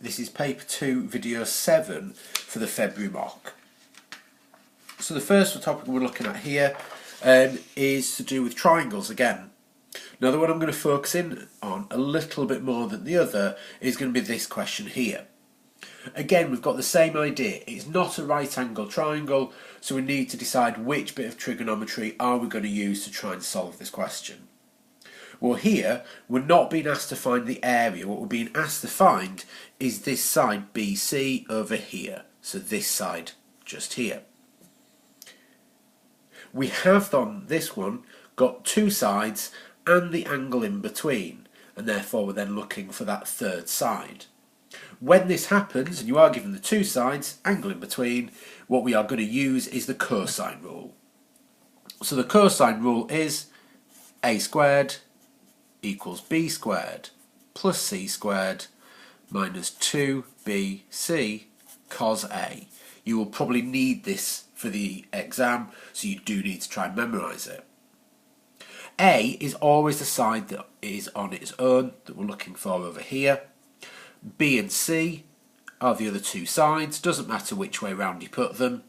This is paper 2, video 7 for the February mock. So the first topic we're looking at here is to do with triangles again. Now the one I'm going to focus in on a little bit more than the other is going to be this question here. Again, we've got the same idea. It's not a right angle triangle, so we need to decide which bit of trigonometry are we going to use to try and solve this question. Well, here we're not being asked to find the area. What we're being asked to find is this side BC over here. So this side just here. We have on this one got two sides and the angle in between, and therefore we're then looking for that third side. When this happens and you are given the two sides, angle in between, what we are going to use is the cosine rule. So the cosine rule is a squared equals b squared plus c squared minus 2bc cos a. You will probably need this for the exam, so you do need to try and memorise it. A is always the side that is on its own that we're looking for over here. B and C are the other two sides, doesn't matter which way round you put them.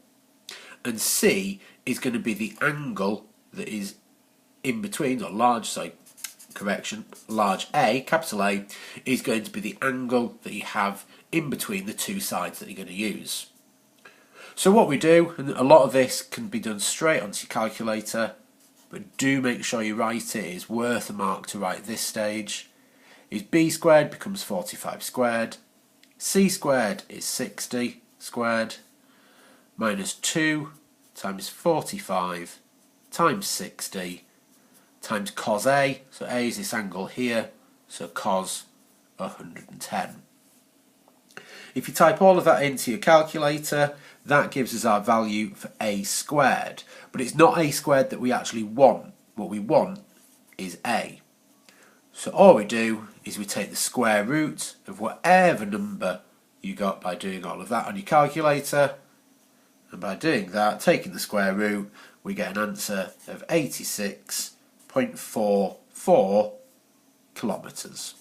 And C is going to be the angle that is in between, or large A, capital A, is going to be the angle that you have in between the two sides that you're going to use. So what we do, and a lot of this can be done straight onto your calculator, but do make sure you write it. It's worth a mark to write this stage. Is b squared becomes 45 squared, c squared is 60 squared, minus 2 times 45 times 60 times cos a, so a is this angle here, so cos 110. If you type all of that into your calculator, that gives us our value for a squared. But it's not a squared that we actually want. What we want is a. So all we do is we take the square root of whatever number you got by doing all of that on your calculator. And by doing that, taking the square root, we get an answer of 86.44 kilometres.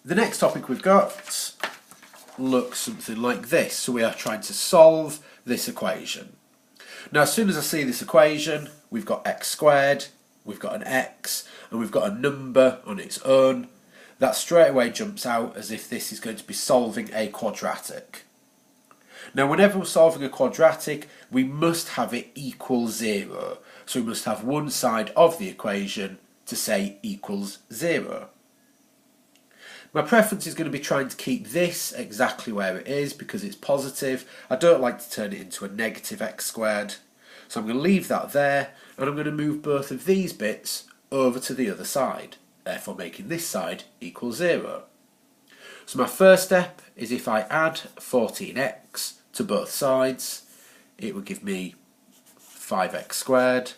The next topic we've got looks something like this. So we are trying to solve this equation. Now as soon as I see this equation, we've got x squared, we've got an x, and we've got a number on its own. That straight away jumps out as if this is going to be solving a quadratic. Now whenever we're solving a quadratic, we must have it equal 0. So we must have one side of the equation to say equals 0. My preference is going to be trying to keep this exactly where it is because it's positive. I don't like to turn it into a negative x squared. So I'm going to leave that there, and I'm going to move both of these bits over to the other side, therefore making this side equal 0. So my first step is if I add 14x to both sides, it would give me 5x squared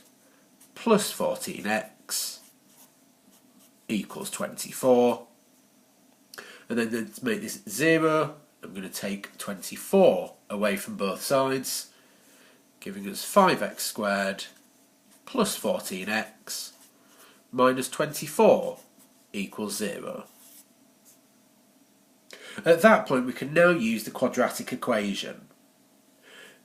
plus 14x equals 24. And then to make this 0, I'm going to take 24 away from both sides, giving us 5x squared plus 14x minus 24 equals 0. At that point we can now use the quadratic equation.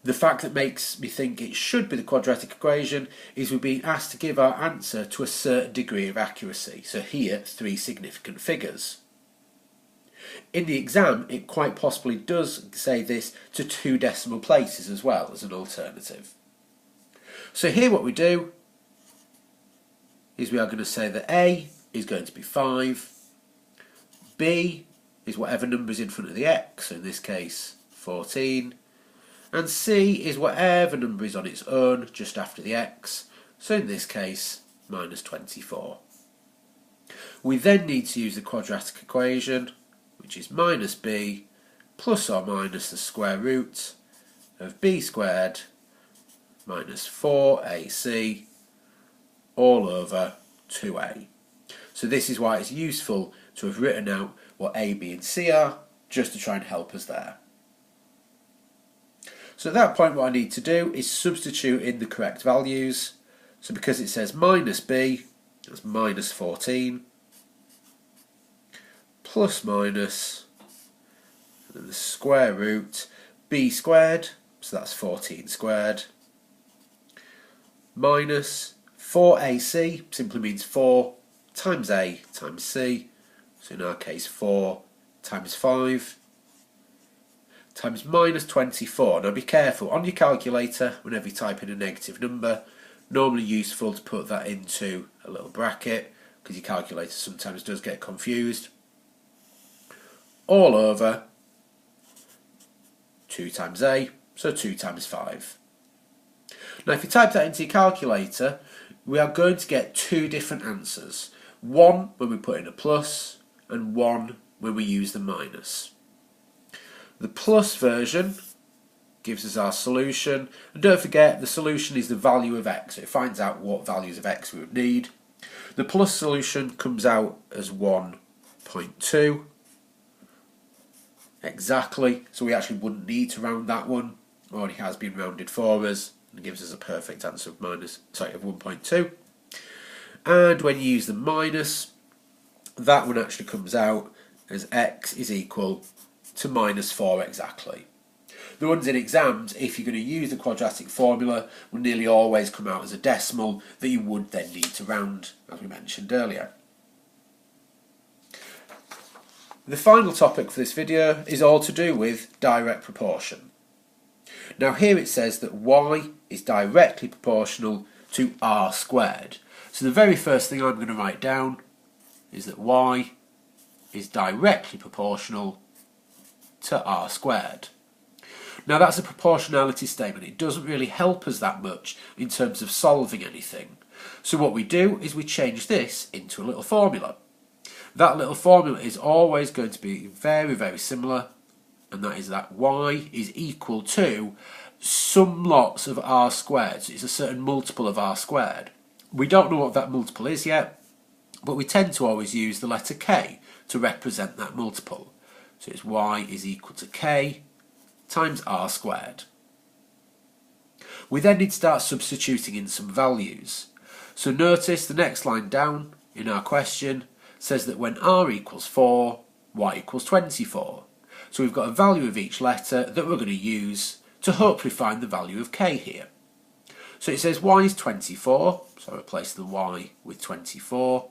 The fact that makes me think it should be the quadratic equation is we're being asked to give our answer to a certain degree of accuracy. So here, 3 significant figures. In the exam, it quite possibly does say this to 2 decimal places as well as an alternative. So here what we do is we are going to say that A is going to be 5, B is whatever number is in front of the x, so in this case 14, and C is whatever number is on its own just after the x, so in this case minus 24. We then need to use the quadratic equation, which is minus b plus or minus the square root of b squared minus 4ac all over 2a. So this is why it's useful to have written out what a, b and c are, just to try and help us there. So at that point what I need to do is substitute in the correct values. So because it says minus b, that's minus 14. plus minus, and then the square root, b squared, so that's 14 squared, minus 4ac, simply means 4 times a times c, so in our case 4 times 5, times minus 24. Now be careful, on your calculator, whenever you type in a negative number, normally useful to put that into a little bracket, because your calculator sometimes does get confused, all over 2 times a, so 2 times 5. Now if you type that into your calculator, we are going to get two different answers. One when we put in a plus, and one when we use the minus. The plus version gives us our solution, and don't forget the solution is the value of x, so it finds out what values of x we would need. The plus solution comes out as 1.2 exactly, so we actually wouldn't need to round that one, already has been rounded for us and gives us a perfect answer of 1.2. And when you use the minus, that one actually comes out as x is equal to minus 4 exactly. The ones in exams, if you're going to use the quadratic formula, will nearly always come out as a decimal that you would then need to round, as we mentioned earlier. The final topic for this video is all to do with direct proportion. Now here it says that y is directly proportional to r squared. So the very first thing I'm going to write down is that y is directly proportional to r squared. Now that's a proportionality statement. It doesn't really help us that much in terms of solving anything. So what we do is we change this into a little formula. That little formula is always going to be very, very similar, and that is that y is equal to some lots of r squared. So it's a certain multiple of r squared. We don't know what that multiple is yet, but we tend to always use the letter k to represent that multiple. So it's y is equal to k times r squared. We then need to start substituting in some values. So notice the next line down in our question says that when r equals 4, y equals 24. So we've got a value of each letter that we're going to use to hopefully find the value of k here. So it says y is 24, so I replace the y with 24.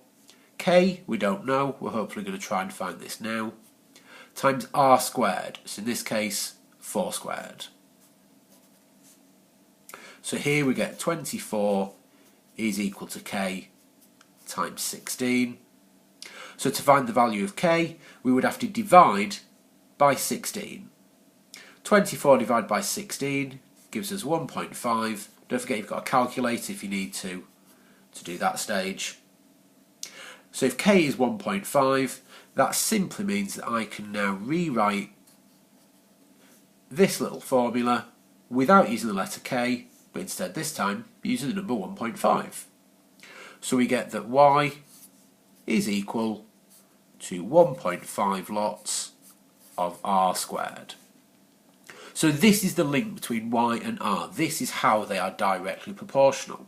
K, we don't know, we're hopefully going to try and find this now, times r squared, so in this case 4 squared. So here we get 24 is equal to k times 16. So to find the value of k, we would have to divide by 16. 24 divided by 16 gives us 1.5. Don't forget you've got a calculator if you need to do that stage. So if k is 1.5, that simply means that I can now rewrite this little formula without using the letter k, but instead this time using the number 1.5. So we get that y is equal to 1.5 lots of r squared. So this is the link between y and r. This is how they are directly proportional.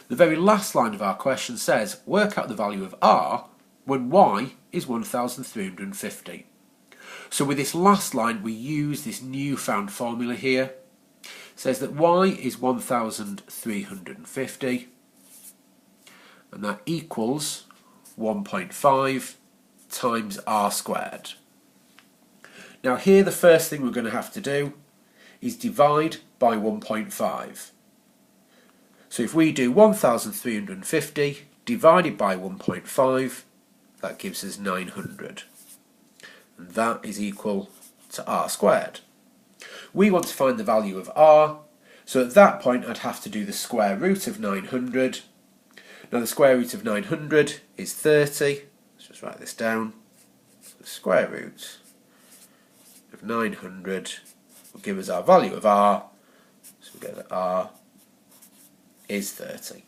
The very last line of our question says, work out the value of r when y is 1350. So with this last line we use this newfound formula here. It says that y is 1350 and that equals 1.5 times r squared. Now here the first thing we're going to have to do is divide by 1.5. So if we do 1350 divided by 1.5, that gives us 900. And that is equal to r squared. We want to find the value of r, so at that point I'd have to do the square root of 900. Now the square root of 900 is 30. Let's just write this down. So the square root of 900 will give us our value of r. So we get that r is 30.